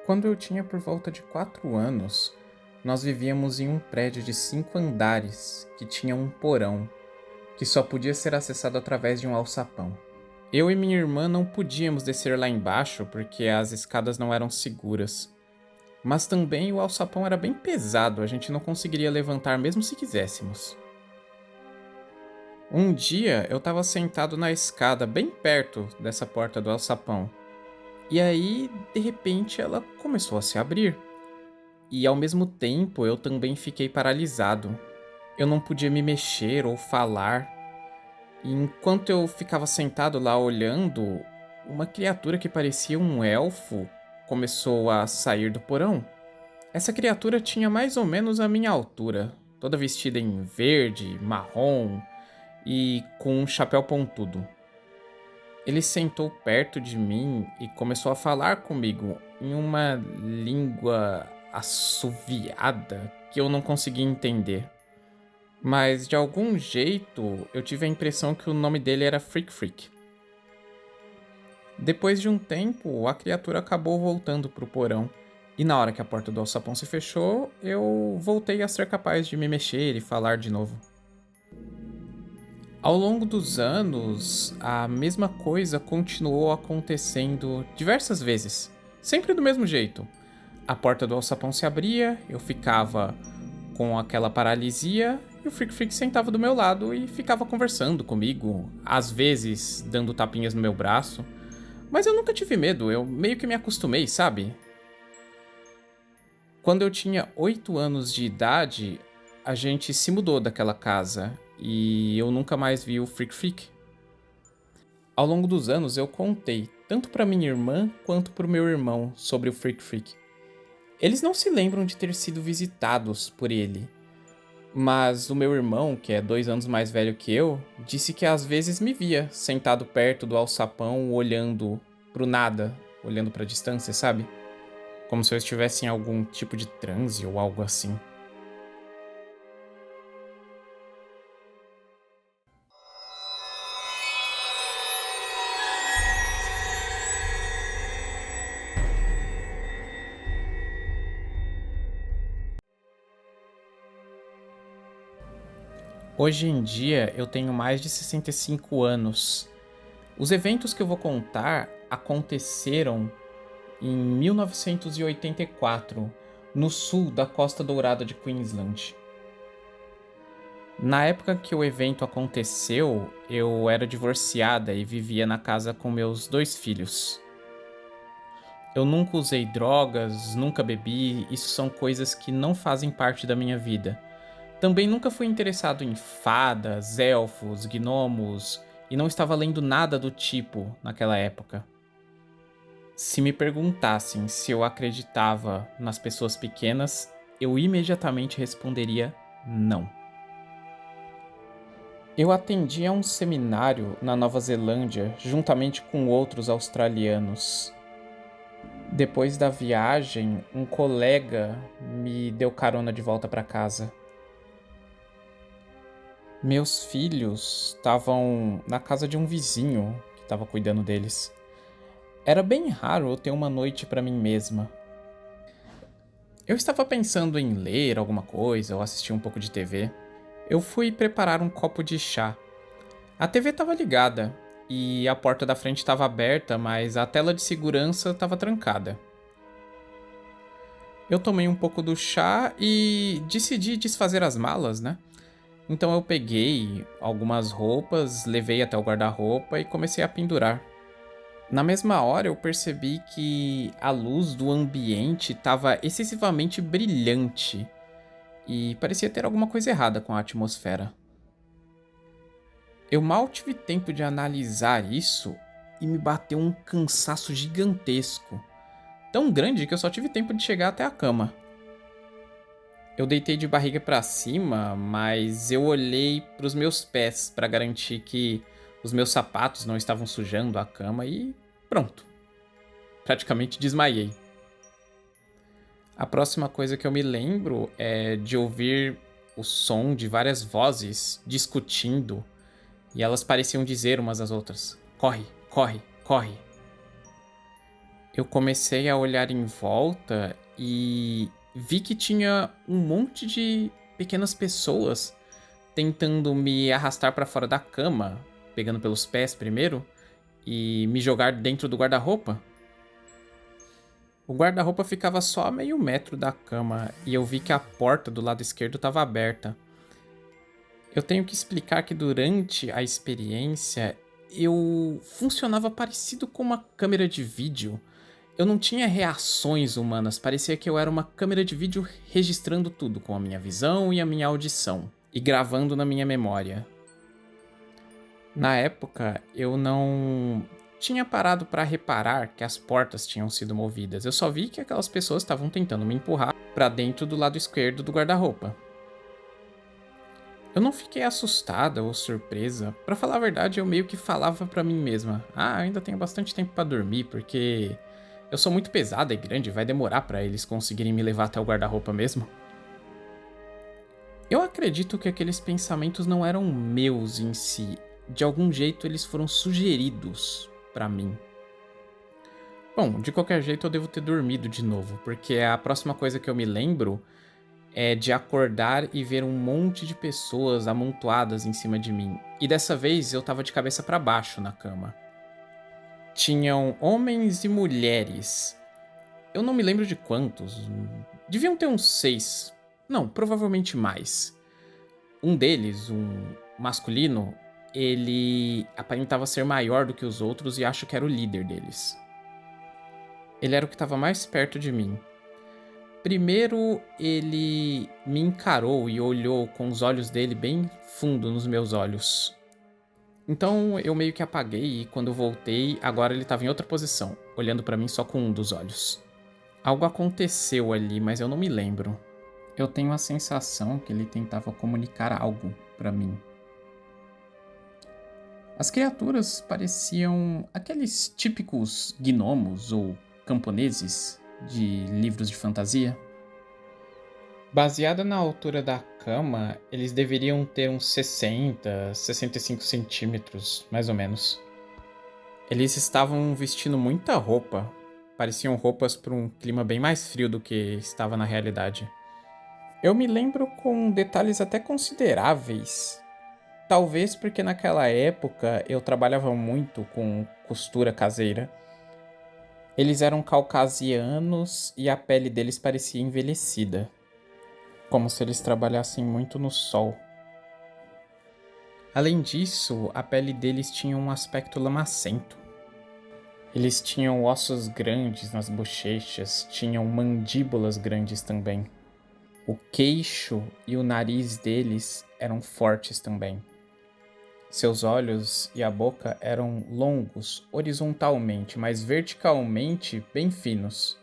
Quando eu tinha por volta de 4 anos, nós vivíamos em um prédio de 5 andares que tinha um porão que só podia ser acessado através de um alçapão. Eu e minha irmã não podíamos descer lá embaixo porque as escadas não eram seguras. Mas também o alçapão era bem pesado, a gente não conseguiria levantar mesmo se quiséssemos. Um dia eu estava sentado na escada bem perto dessa porta do alçapão. E aí, de repente, ela começou a se abrir. E ao mesmo tempo eu também fiquei paralisado. Eu não podia me mexer ou falar. E enquanto eu ficava sentado lá olhando, uma criatura que parecia um elfo começou a sair do porão. Essa criatura tinha mais ou menos a minha altura, toda vestida em verde, marrom e com um chapéu pontudo. Ele sentou perto de mim e começou a falar comigo em uma língua assoviada que eu não conseguia entender. Mas de algum jeito eu tive a impressão que o nome dele era Freak Freak. Depois de um tempo, a criatura acabou voltando pro porão. E na hora que a porta do alçapão se fechou, eu voltei a ser capaz de me mexer e falar de novo. Ao longo dos anos, a mesma coisa continuou acontecendo diversas vezes, sempre do mesmo jeito. A porta do alçapão se abria, eu ficava com aquela paralisia e o Freak Freak sentava do meu lado e ficava conversando comigo, às vezes dando tapinhas no meu braço. Mas eu nunca tive medo, eu meio que me acostumei, sabe? Quando eu tinha 8 anos de idade, a gente se mudou daquela casa e eu nunca mais vi o Freak Freak. Ao longo dos anos eu contei, tanto para minha irmã quanto para o meu irmão, sobre o Freak Freak. Eles não se lembram de ter sido visitados por ele, mas o meu irmão, que é 2 anos mais velho que eu, disse que às vezes me via sentado perto do alçapão olhando pro nada, olhando pra distância, sabe? Como se eu estivesse em algum tipo de transe ou algo assim. Hoje em dia eu tenho mais de 65 anos. Os eventos que eu vou contar aconteceram em 1984, no sul da Costa Dourada de Queensland. Na época que o evento aconteceu, eu era divorciada e vivia na casa com meus 2 filhos. Eu nunca usei drogas, nunca bebi, isso são coisas que não fazem parte da minha vida. Também nunca fui interessado em fadas, elfos, gnomos e não estava lendo nada do tipo naquela época. Se me perguntassem se eu acreditava nas pessoas pequenas, eu imediatamente responderia não. Eu atendi a um seminário na Nova Zelândia juntamente com outros australianos. Depois da viagem, um colega me deu carona de volta para casa. Meus filhos estavam na casa de um vizinho que estava cuidando deles. Era bem raro eu ter uma noite para mim mesma. Eu estava pensando em ler alguma coisa ou assistir um pouco de TV. Eu fui preparar um copo de chá. A TV estava ligada e a porta da frente estava aberta, mas a tela de segurança estava trancada. Eu tomei um pouco do chá e decidi desfazer as malas, né? Então eu peguei algumas roupas, levei até o guarda-roupa e comecei a pendurar. Na mesma hora eu percebi que a luz do ambiente estava excessivamente brilhante e parecia ter alguma coisa errada com a atmosfera. Eu mal tive tempo de analisar isso e me bateu um cansaço gigantesco, tão grande que eu só tive tempo de chegar até a cama. Eu deitei de barriga para cima, mas eu olhei para os meus pés para garantir que os meus sapatos não estavam sujando a cama e pronto. Praticamente desmaiei. A próxima coisa que eu me lembro é de ouvir o som de várias vozes discutindo e elas pareciam dizer umas às outras: corre, corre, corre. Eu comecei a olhar em volta e vi que tinha um monte de pequenas pessoas tentando me arrastar para fora da cama, pegando pelos pés primeiro e me jogar dentro do guarda-roupa. O guarda-roupa ficava só a meio metro da cama e eu vi que a porta do lado esquerdo estava aberta. Eu tenho que explicar que durante a experiência eu funcionava parecido com uma câmera de vídeo. Eu não tinha reações humanas, parecia que eu era uma câmera de vídeo registrando tudo com a minha visão e a minha audição e gravando na minha memória. Na época, eu não tinha parado para reparar que as portas tinham sido movidas. Eu só vi que aquelas pessoas estavam tentando me empurrar para dentro do lado esquerdo do guarda-roupa. Eu não fiquei assustada ou surpresa. Pra falar a verdade, eu meio que falava pra mim mesma: "Ah, ainda tenho bastante tempo pra dormir, porque eu sou muito pesada e grande, vai demorar pra eles conseguirem me levar até o guarda-roupa mesmo." Eu acredito que aqueles pensamentos não eram meus em si. De algum jeito eles foram sugeridos pra mim. Bom, de qualquer jeito eu devo ter dormido de novo, porque a próxima coisa que eu me lembro é de acordar e ver um monte de pessoas amontoadas em cima de mim. E dessa vez eu tava de cabeça pra baixo na cama. Tinham homens e mulheres. Eu não me lembro de quantos. Deviam ter uns 6. Não, provavelmente mais. Um deles, um masculino, ele aparentava ser maior do que os outros e acho que era o líder deles. Ele era o que estava mais perto de mim. Primeiro, ele me encarou e olhou com os olhos dele bem fundo nos meus olhos. Então eu meio que apaguei e quando eu voltei, agora ele estava em outra posição, olhando para mim só com um dos olhos. Algo aconteceu ali, mas eu não me lembro. Eu tenho a sensação que ele tentava comunicar algo para mim. As criaturas pareciam aqueles típicos gnomos ou camponeses de livros de fantasia. Baseada na altura da cama, eles deveriam ter uns 60, 65 centímetros, mais ou menos. Eles estavam vestindo muita roupa. Pareciam roupas para um clima bem mais frio do que estava na realidade. Eu me lembro com detalhes até consideráveis. Talvez porque naquela época eu trabalhava muito com costura caseira. Eles eram caucasianos e a pele deles parecia envelhecida, como se eles trabalhassem muito no sol. Além disso, a pele deles tinha um aspecto lamacento. Eles tinham ossos grandes nas bochechas, tinham mandíbulas grandes também. O queixo e o nariz deles eram fortes também. Seus olhos e a boca eram longos horizontalmente, mas verticalmente bem finos.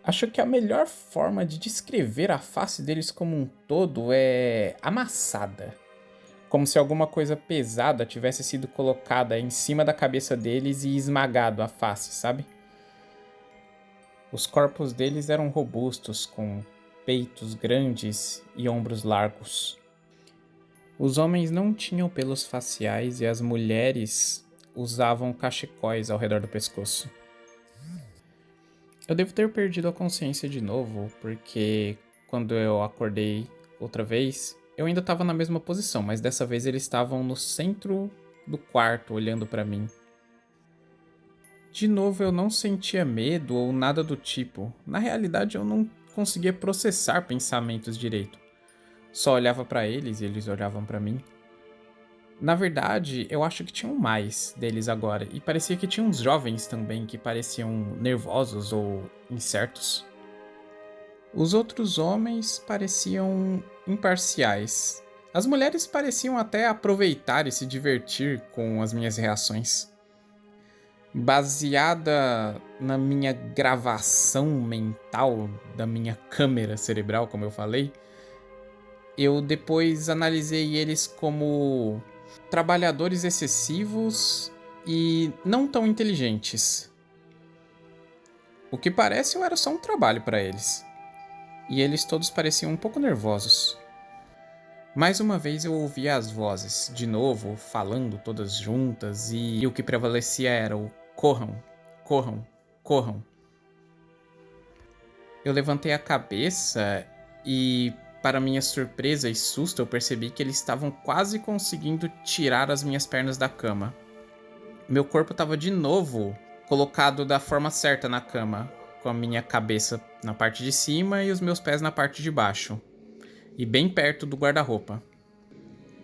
Acho que a melhor forma de descrever a face deles como um todo é amassada. Como se alguma coisa pesada tivesse sido colocada em cima da cabeça deles e esmagado a face, sabe? Os corpos deles eram robustos, com peitos grandes e ombros largos. Os homens não tinham pelos faciais e as mulheres usavam cachecóis ao redor do pescoço. Eu devo ter perdido a consciência de novo, porque quando eu acordei outra vez, eu ainda estava na mesma posição, mas dessa vez eles estavam no centro do quarto, olhando para mim. De novo, eu não sentia medo ou nada do tipo. Na realidade, eu não conseguia processar pensamentos direito. Só olhava para eles e eles olhavam para mim. Na verdade, eu acho que tinham mais deles agora, e parecia que tinha uns jovens também que pareciam nervosos ou incertos. Os outros homens pareciam imparciais. As mulheres pareciam até aproveitar e se divertir com as minhas reações. Baseada na minha gravação mental, da minha câmera cerebral, como eu falei, eu depois analisei eles como trabalhadores excessivos e não tão inteligentes. O que parece eu era só um trabalho para eles. E eles todos pareciam um pouco nervosos. Mais uma vez eu ouvia as vozes, de novo, falando todas juntas, e o que prevalecia era o corram, corram, corram. Eu levantei a cabeça e, para minha surpresa e susto, eu percebi que eles estavam quase conseguindo tirar as minhas pernas da cama. Meu corpo estava de novo colocado da forma certa na cama, com a minha cabeça na parte de cima e os meus pés na parte de baixo, e bem perto do guarda-roupa.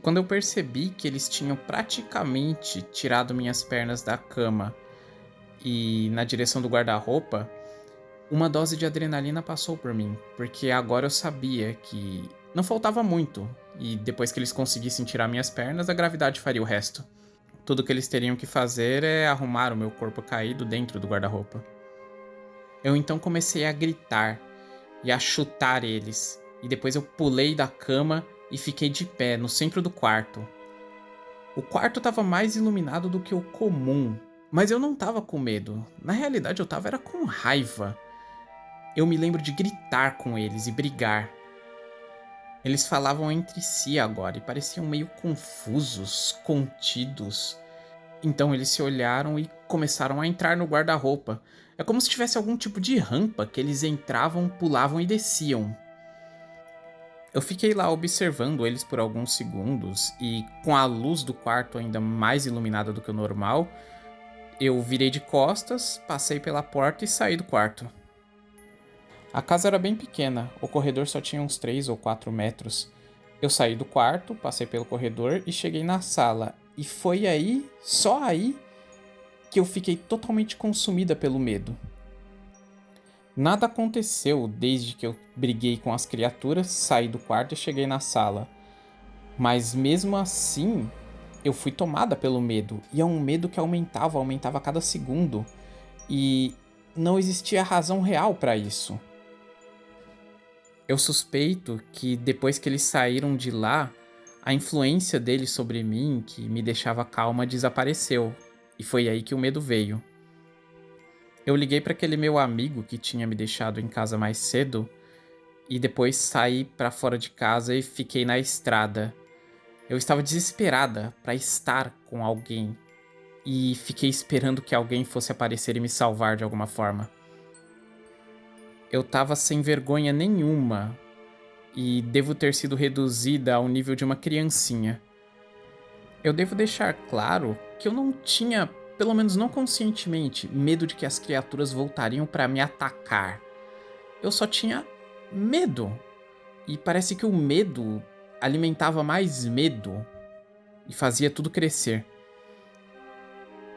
Quando eu percebi que eles tinham praticamente tirado minhas pernas da cama e na direção do guarda-roupa, uma dose de adrenalina passou por mim, porque agora eu sabia que não faltava muito, e depois que eles conseguissem tirar minhas pernas, a gravidade faria o resto. Tudo que eles teriam que fazer é arrumar o meu corpo caído dentro do guarda-roupa. Eu então comecei a gritar e a chutar eles, e depois eu pulei da cama e fiquei de pé no centro do quarto. O quarto estava mais iluminado do que o comum, mas eu não estava com medo. Na realidade, eu estava era com raiva. Eu me lembro de gritar com eles e brigar. Eles falavam entre si agora e pareciam meio confusos, contidos. Então eles se olharam e começaram a entrar no guarda-roupa. É como se tivesse algum tipo de rampa que eles entravam, pulavam e desciam. Eu fiquei lá observando eles por alguns segundos e, com a luz do quarto ainda mais iluminada do que o normal, eu virei de costas, passei pela porta e saí do quarto. A casa era bem pequena, o corredor só tinha uns 3 ou 4 metros. Eu saí do quarto, passei pelo corredor e cheguei na sala. E foi aí, só aí, que eu fiquei totalmente consumida pelo medo. Nada aconteceu desde que eu briguei com as criaturas, saí do quarto e cheguei na sala. Mas mesmo assim, eu fui tomada pelo medo. E é um medo que aumentava a cada segundo. E não existia razão real para isso. Eu suspeito que depois que eles saíram de lá, a influência deles sobre mim, que me deixava calma, desapareceu. E foi aí que o medo veio. Eu liguei para aquele meu amigo que tinha me deixado em casa mais cedo e depois saí para fora de casa e fiquei na estrada. Eu estava desesperada para estar com alguém e fiquei esperando que alguém fosse aparecer e me salvar de alguma forma. Eu estava sem vergonha nenhuma e devo ter sido reduzida ao nível de uma criancinha. Eu devo deixar claro que eu não tinha, pelo menos não conscientemente, medo de que as criaturas voltariam para me atacar. Eu só tinha medo. E parece que o medo alimentava mais medo e fazia tudo crescer.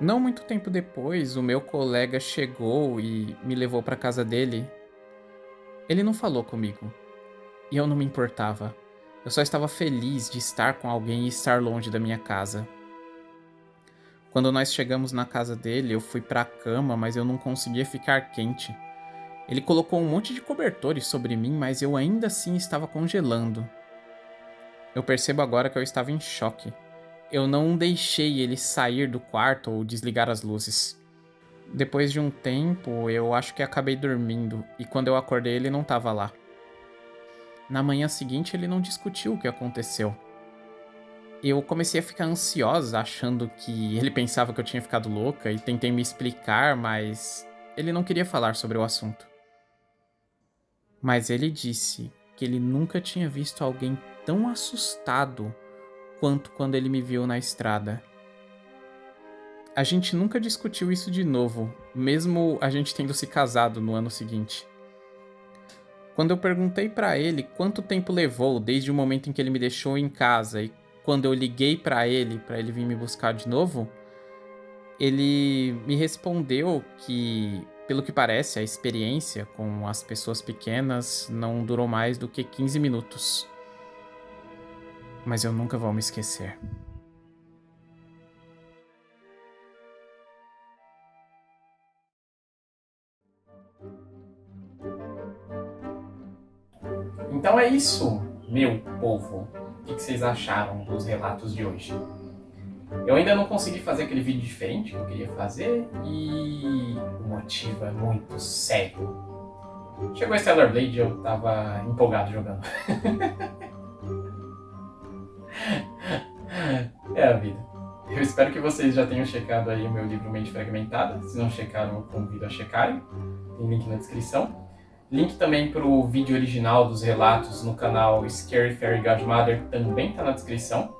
Não muito tempo depois, o meu colega chegou e me levou para casa dele. Ele não falou comigo. E eu não me importava. Eu só estava feliz de estar com alguém e estar longe da minha casa. Quando nós chegamos na casa dele, eu fui pra cama, mas eu não conseguia ficar quente. Ele colocou um monte de cobertores sobre mim, mas eu ainda assim estava congelando. Eu percebo agora que eu estava em choque. Eu não deixei ele sair do quarto ou desligar as luzes. Depois de um tempo, eu acho que acabei dormindo, e quando eu acordei ele não estava lá. Na manhã seguinte, ele não discutiu o que aconteceu. Eu comecei a ficar ansiosa, achando que ele pensava que eu tinha ficado louca, e tentei me explicar, mas ele não queria falar sobre o assunto. Mas ele disse que ele nunca tinha visto alguém tão assustado quanto quando ele me viu na estrada. A gente nunca discutiu isso de novo, mesmo a gente tendo se casado no ano seguinte. Quando eu perguntei pra ele quanto tempo levou desde o momento em que ele me deixou em casa e quando eu liguei pra ele vir me buscar de novo, ele me respondeu que, pelo que parece, a experiência com as pessoas pequenas não durou mais do que 15 minutos. Mas eu nunca vou me esquecer. Então é isso, meu povo. O que vocês acharam dos relatos de hoje? Eu ainda não consegui fazer aquele vídeo diferente que eu queria fazer e o motivo é muito sério. Chegou a Stellar Blade e eu tava empolgado jogando. É a vida. Eu espero que vocês já tenham checado aí o meu livro Mente Fragmentada. Se não checaram, eu convido a checarem. Tem link na descrição. Link também para o vídeo original dos relatos no canal Scary Fairy Godmother também está na descrição.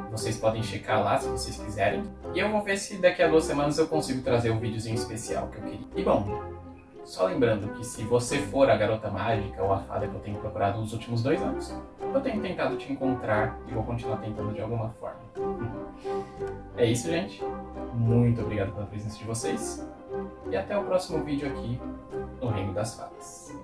Vocês podem checar lá se vocês quiserem. E eu vou ver se daqui a 2 semanas eu consigo trazer um videozinho especial que eu queria. E bom, só lembrando que se você for a garota mágica ou a fada que eu tenho procurado nos últimos 2 anos, eu tenho tentado te encontrar e vou continuar tentando de alguma forma. É isso, gente. Muito obrigado pela presença de vocês. E até o próximo vídeo aqui no Reino das Fadas.